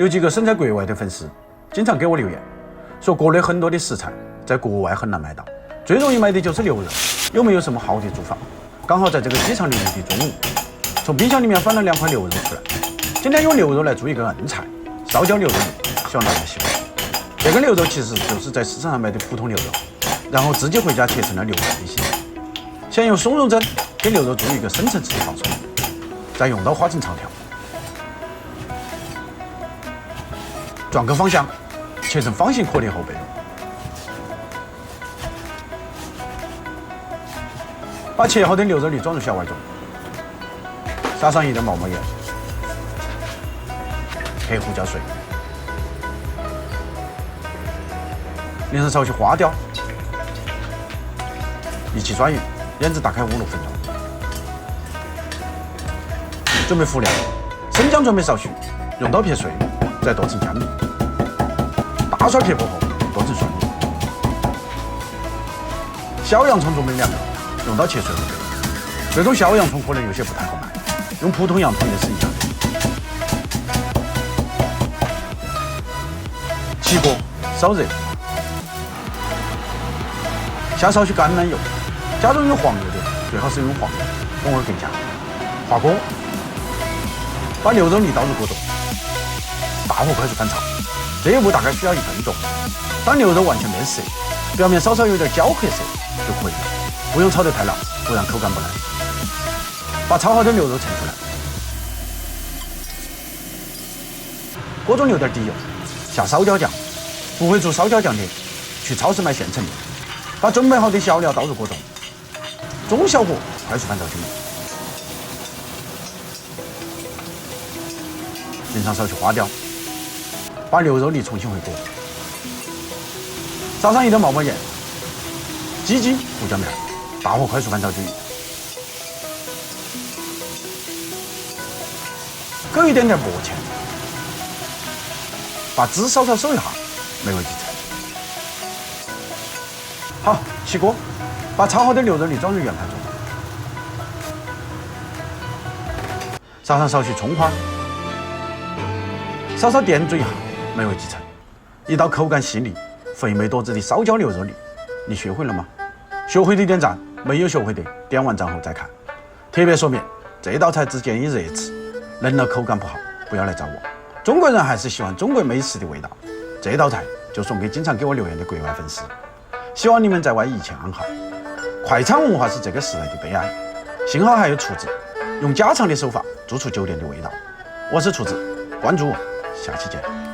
有几个身在国外的粉丝经常给我留言，说国内很多的食材在国外很难买到，最容易买的就是牛肉，有没有什么好的做法？刚好在这个饥肠流离的中午，从冰箱里面翻了2块牛肉出来。今天用牛肉来做一个硬菜——烧焦牛肉粒，希望大家喜欢。这个牛肉其实就是在市场上买的普通牛肉，然后自己回家切成了牛排的形状。先用松茸针给牛肉做一个深层次的爆炒，再用刀划成长条，转个方向，切成方形颗粒后备用。把切好的牛肉粒装入小碗中，撒上一点毛毛盐、黑胡椒碎，淋上少许花雕，一起抓匀，腌制大概5-6分钟。准备辅料，生姜准备少许，用刀撇碎，再剁成姜粒。大蒜撇薄后剁成蒜粒。小洋葱准备2个，用刀切碎后备。这种小洋葱可能有些不太好买，用普通洋葱也是一样的。起锅烧热，下少许橄榄油，家中有黄油的最好是用黄油，风味更佳。滑锅，把牛肉粒倒入锅中，大火快速翻炒，这一步大概需要1分钟。当牛肉完全变色，表面稍稍有点焦黑色就可以了，不用炒得太老，不然口感不烂。把炒好的牛肉盛出来，锅中留点底油，下烧椒酱。不会做烧椒酱的，去超市买现成的。把准备好的小料倒入锅中，中小火快速翻炒均匀，淋上少许花雕，把牛肉粒重新回锅，撒上一点毛毛盐、鸡精、胡椒面，大火快速翻炒均匀，搁一点点薄芡，把汁稍稍收一下，美味即成。好，起锅，把炒好的牛肉粒装入圆盘中，撒上少许葱花，稍稍点缀一下，美味即成。一道口感细腻、肥美多汁的烧焦牛肉粒，你学会了吗？学会的点赞，没有学会的点完赞后再看。特别说明，这道菜只建议热吃，冷了口感不好，不要来找我。中国人还是喜欢中国美食的味道，这道菜就送给经常给我留言的国外粉丝。希望你们在外一切安好。快餐文化是这个时代的悲哀，幸好还有厨子用家常的手法做出酒店的味道。我是厨子，关注我，下期见。